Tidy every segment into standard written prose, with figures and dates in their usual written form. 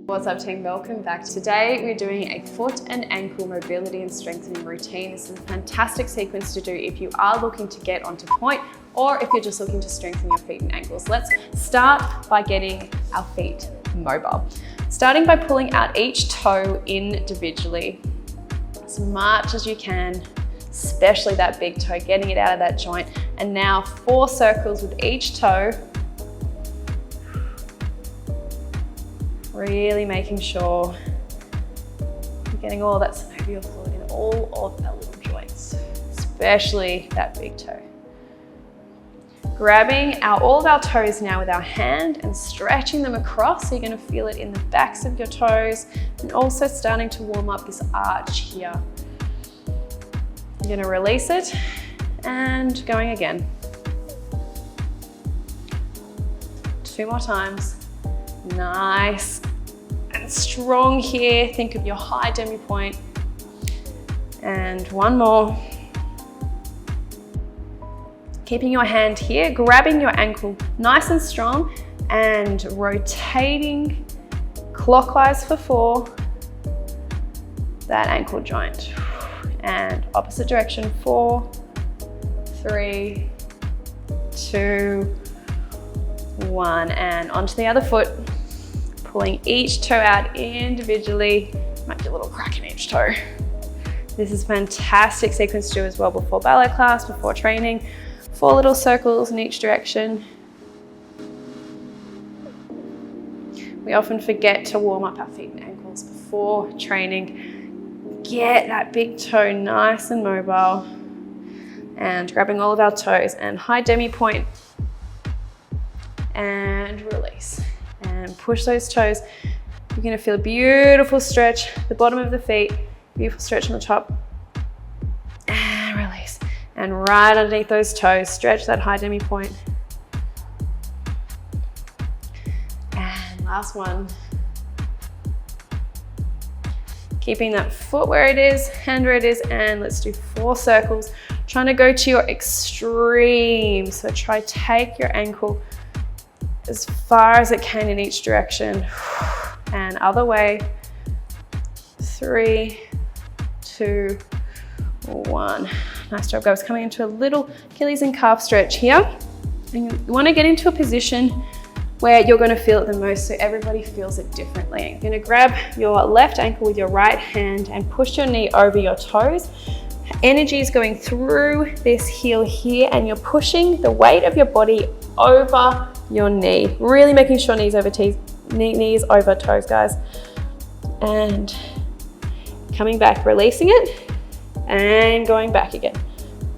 What's up team, welcome back. Today we're doing a foot and ankle mobility and strengthening routine. This is a fantastic sequence to do if you are looking to get onto point or if you're just looking to strengthen your feet and ankles. Let's start by getting our feet mobile. Starting by pulling out each toe individually as much as you can, especially that big toe, getting it out of that joint. And now 4 circles with each toe. Really making sure you're getting all that synovial fluid in all of our little joints, especially that big toe. Grabbing all of our toes now with our hand and stretching them across. So you're going to feel it in the backs of your toes and also starting to warm up this arch here. You're going to release it and going again. 2 more times. Nice and strong here. Think of your high demi point. And 1 more. Keeping your hand here, grabbing your ankle nice and strong and rotating clockwise for 4. That ankle joint. And opposite direction, 4, 3, 2, 1. And onto the other foot. Pulling each toe out individually. Might be a little crack in each toe. This is a fantastic sequence to do as well before ballet class, before training. 4 little circles in each direction. We often forget to warm up our feet and ankles before training. Get that big toe nice and mobile. And grabbing all of our toes and high demi point. And release. And push those toes. You're going to feel a beautiful stretch at the bottom of the feet, beautiful stretch on the top, and release. And right underneath those toes, stretch that high demi point. And last one. Keeping that foot where it is, hand where it is, and let's do 4 circles. Trying to go to your extreme. So try take your ankle as far as it can in each direction. And other way. 3, 2, 1. Nice job, guys. Coming into a little Achilles and calf stretch here. And you want to get into a position where you're going to feel it the most, so everybody feels it differently. You're going to grab your left ankle with your right hand and push your knee over your toes. Energy is going through this heel here, and you're pushing the weight of your body over your knee. Really making sure knees over toes, guys. And coming back, releasing it, and going back again.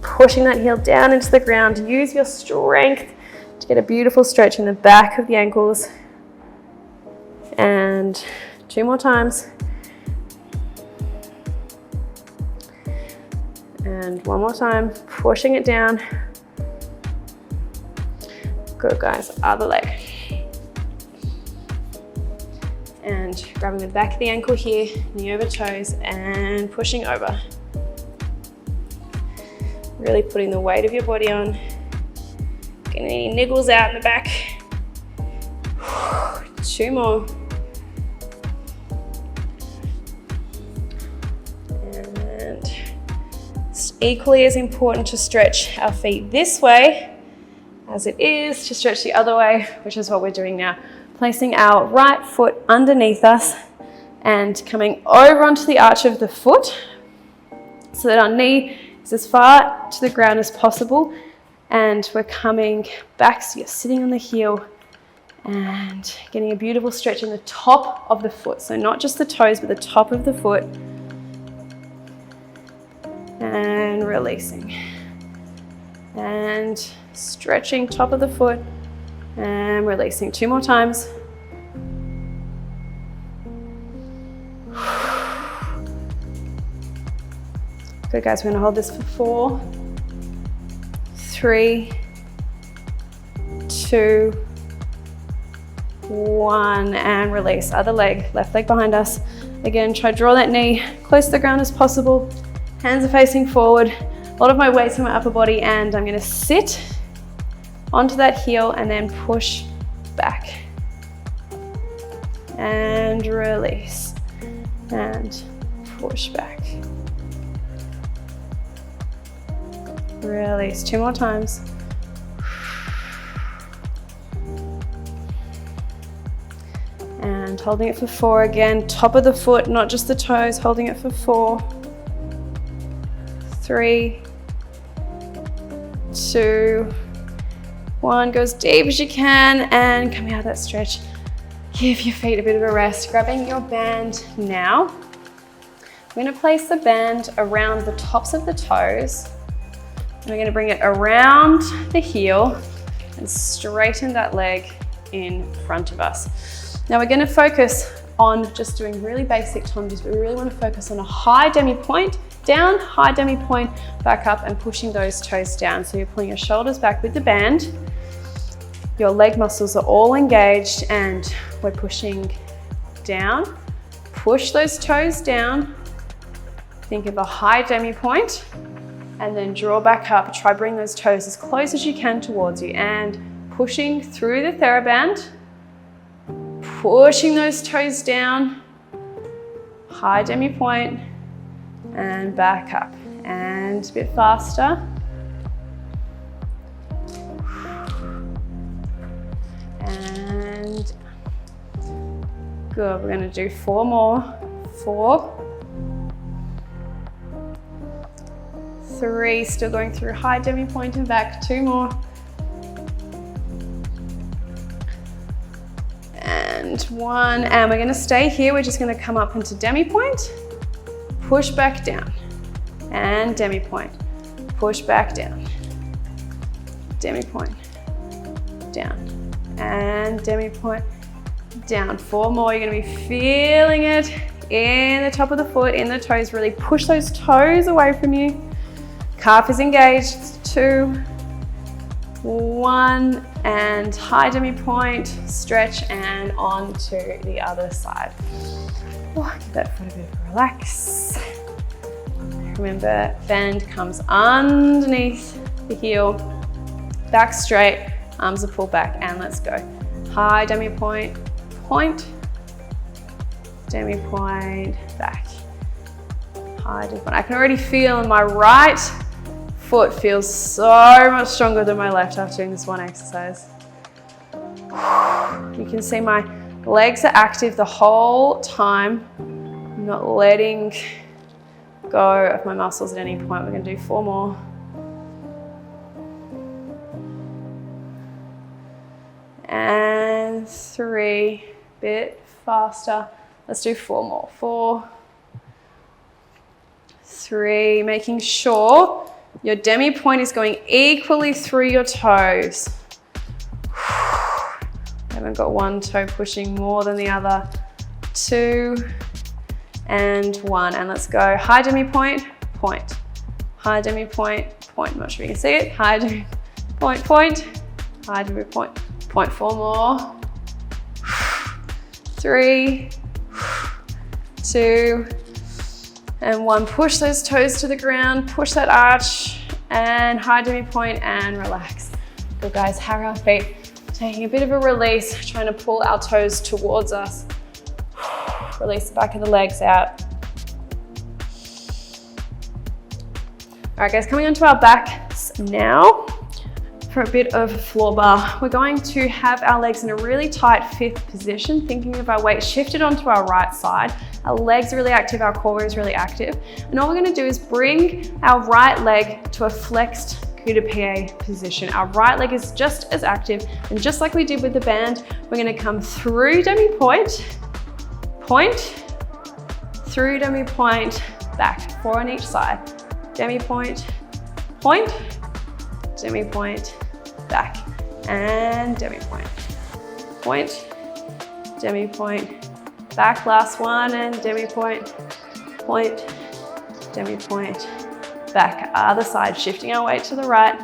Pushing that heel down into the ground. Use your strength to get a beautiful stretch in the back of the ankles. And 2 more times. And 1 more time, pushing it down. Good, guys. Other leg. And grabbing the back of the ankle here, knee over toes, and pushing over. Really putting the weight of your body on. Getting any niggles out in the back. 2 more. And it's equally as important to stretch our feet this way as it is to stretch the other way, which is what we're doing now. Placing our right foot underneath us and coming over onto the arch of the foot so that our knee is as far to the ground as possible, and we're coming back so you're sitting on the heel and getting a beautiful stretch in the top of the foot. So not just the toes, but the top of the foot. And releasing. And stretching top of the foot and releasing. 2 more times. Good, guys. We're going to hold this for 4, 3, 2, 1, and release. Other leg, left leg behind us. Again, try to draw that knee close to the ground as possible. Hands are facing forward. A lot of my weight's in my upper body, and I'm going to sit onto that heel and then push back. and release, and push back. Release, 2 more times. And holding it for 4 again, top of the foot, not just the toes, holding it for 4, 3, 2, 1, go as deep as you can, and coming out of that stretch. Give your feet a bit of a rest. Grabbing your band now. We're going to place the band around the tops of the toes. And we're going to bring it around the heel and straighten that leg in front of us. Now we're going to focus on just doing really basic lunges, but we really want to focus on a high demi-point, down, high demi-point, back up, and pushing those toes down. So you're pulling your shoulders back with the band. Your leg muscles are all engaged, and we're pushing down. Push those toes down. Think of a high demi-point, and then draw back up. Try bring those toes as close as you can towards you, and pushing through the TheraBand. Pushing those toes down. High demi-point, and back up. And a bit faster. And good, we're going to do 4 more. 4, 3, still going through high demi-point and back, 2 more. And 1, and we're going to stay here. We're just going to come up into demi-point, push back down, and demi-point, push back down, demi-point, down, and demi-point, down. 4 more. You're going to be feeling it in the top of the foot, in the toes. Really push those toes away from you. Calf is engaged. 2, 1, and high demi-point, stretch, and on to the other side. Oh, give that foot a bit of a relax. Remember, bend comes underneath the heel, back straight, arms are pulled back, and let's go. High demi-point, point, demi-point, back. High demi-point. I can already feel my right foot feels so much stronger than my left after doing this one exercise. You can see my legs are active the whole time. I'm not letting go of my muscles at any point. We're going to do 4 more. And 3, bit faster. Let's do 4 more. 4, 3, making sure your demi-point is going equally through your toes. Haven't got one toe pushing more than the other. 2 and 1, and let's go. High demi-point, point. High demi-point, point. I'm not sure you can see it. High demi-point, point. High demi-point, point. 4 more. 3, 2, and 1. Push those toes to the ground, push that arch, and high demi-point, and relax. Good, guys, harrow our feet. Taking a bit of a release, trying to pull our toes towards us. Release the back of the legs out. All right, guys, coming onto our backs now for a bit of floor bar. We're going to have our legs in a really tight 5th position, thinking of our weight shifted onto our right side. Our legs are really active, our core is really active. And all we're gonna do is bring our right leg to a flexed coup de pied position. Our right leg is just as active, and just like we did with the band, we're gonna come through demi-point, point, through demi-point, back. 4 on each side. Demi-point, point, demi-point, back, and demi-point, point, demi-point, back. Last one, and demi-point, point, demi-point, back. Other side, shifting our weight to the right,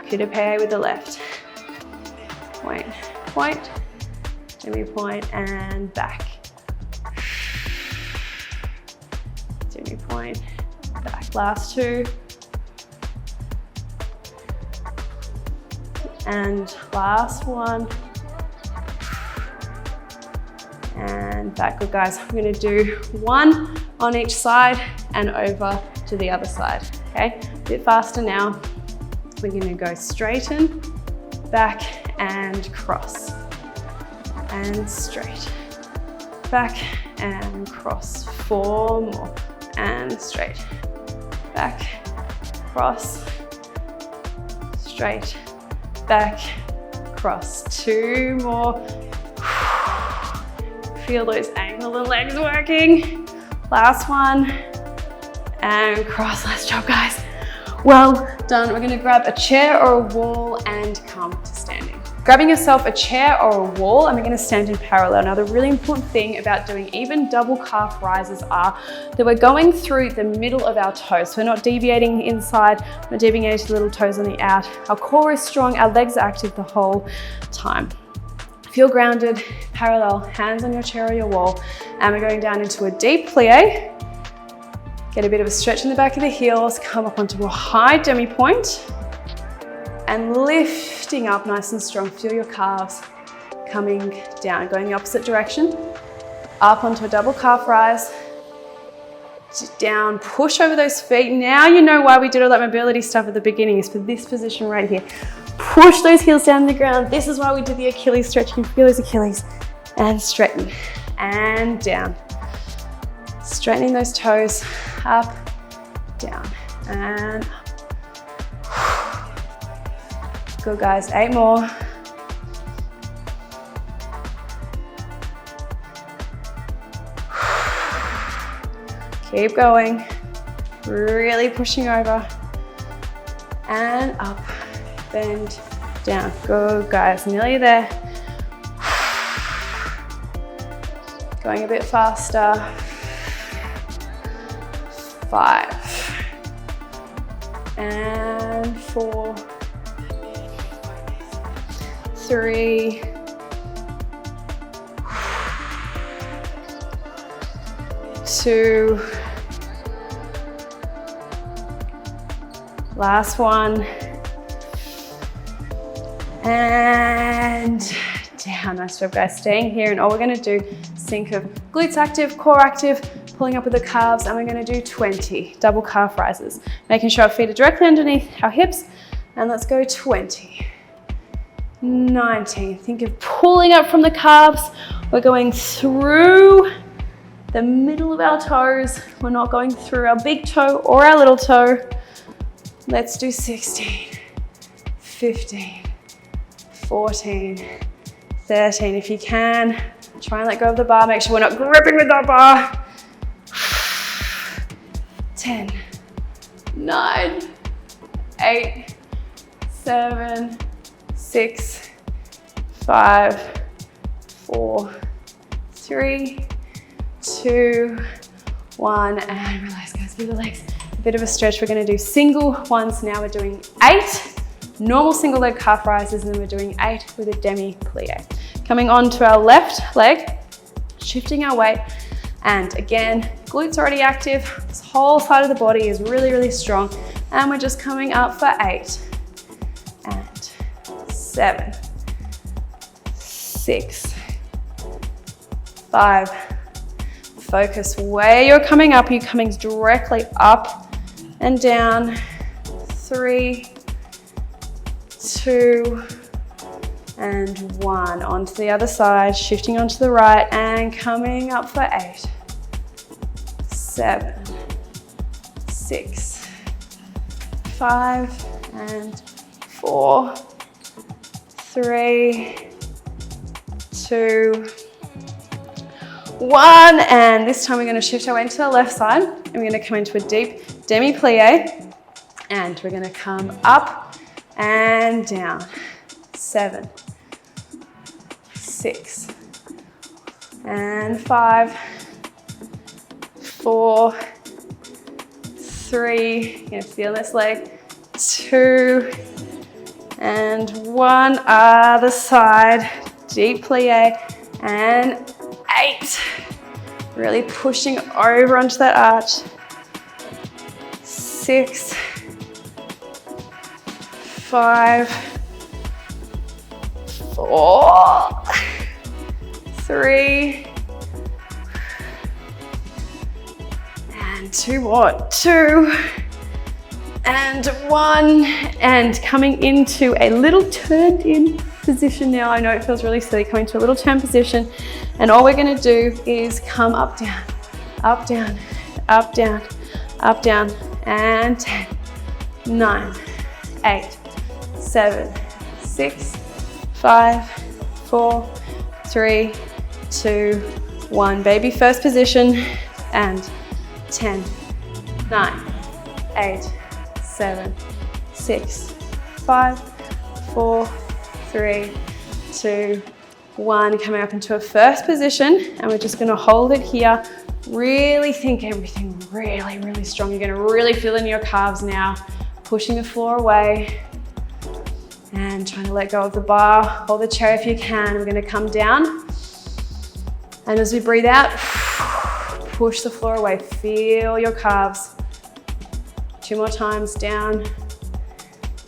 coup de pied with the left, point, point, demi-point, and back, demi-point, back. Last 2. And last one. and back. Good, guys. We're gonna do one on each side and over to the other side, okay? A bit faster now. We're gonna go straighten, back and cross, and straight, back and cross. 4 more, and straight, back, cross, straight, back, cross. 2 more. Feel those ankle and legs working. Last one, and cross. Nice job, guys. Well done. We're gonna grab a chair or a wall and come to standing. Grabbing yourself a chair or a wall, and we're gonna stand in parallel. Now, the really important thing about doing even double calf rises are that we're going through the middle of our toes. So we're not deviating inside, we're not deviating to the little toes on the out. Our core is strong, our legs are active the whole time. Feel grounded, parallel, hands on your chair or your wall, and we're going down into a deep plie. Get a bit of a stretch in the back of the heels, come up onto a high demi point, and lifting up nice and strong. Feel your calves coming down, going the opposite direction, up onto a double calf rise, down, push over those feet. Now you know why we did all that mobility stuff at the beginning, is for this position right here. Push those heels down to the ground. This is why we did the Achilles stretch. You can feel those Achilles, and straighten, and down. Straightening those toes, up, down, and up. Good, guys, 8 more. Keep going, really pushing over, and up, bend, down. Good, guys, nearly there. Going a bit faster. 5, and 4, 3, 2, last one, and down. Nice job, guys, staying here. And all we're going to do is think of glutes active, core active, pulling up with the calves, and we're going to do 20 double calf rises, making sure our feet are directly underneath our hips. And let's go 20, 19. Think of pulling up from the calves. We're going through the middle of our toes. We're not going through our big toe or our little toe. Let's do 16, 15, 14, 13. If you can, try and let go of the bar. Make sure we're not gripping with that bar. 10, 9, 8, 7, 6, 5, 4, 3, 2, 1, and relax, guys. Give the legs a bit of a stretch. We're going to do single ones now. We're doing 8 normal single leg calf rises, and then we're doing 8 with a demi plie. Coming on to our left leg, shifting our weight. And again, glutes already active. This whole side of the body is really, really strong. And we're just coming up for 8 and 7, 6, 5. Focus where you're coming up. You're coming directly up and down. 3, 2, and 1. Onto the other side, shifting onto the right and coming up for 8, 7, 6, 5, and 4, 3, 2, 1. And this time we're going to shift our weight to the left side, and we're going to come into a deep demi plie, and we're going to come up and down. 7, 6, and 5, 4, 3. You're going to feel this leg. 2, and 1. Other side. Deep plie, and 8. Really pushing over onto that arch. 6, 5, 4, 3, And 2 more, 2 and 1, and coming into a little turned in position now. I know it feels really silly coming to a little turn position, and all we're going to do is come up, down, up, down, up, down, up, down, and 10, 9, 8, 7, 6, 5, 4, 3, 2, 1. Baby first position, and 10, 9, 8, 7, 6, 5, 4, 3, 2, 1. Coming up into a first position, and we're just going to hold it here. Really think everything really, really strong. You're going to really feel in your calves now. Pushing the floor away and trying to let go of the bar or the chair if you can. We're going to come down, and as we breathe out, push the floor away. Feel your calves. 2 more times, down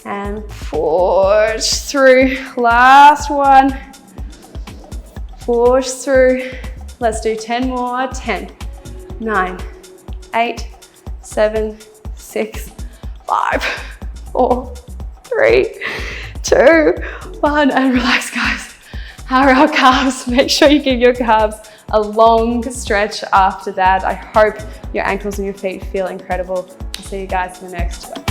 and push through. Last one. Push through. Let's do 10 more. 10, 9, 8, 7, 6, 5, 4, 3, 2, 1. And relax, guys. How are our calves? Make sure you give your calves a long stretch after that. I hope your ankles and your feet feel incredible. I'll see you guys in the next one.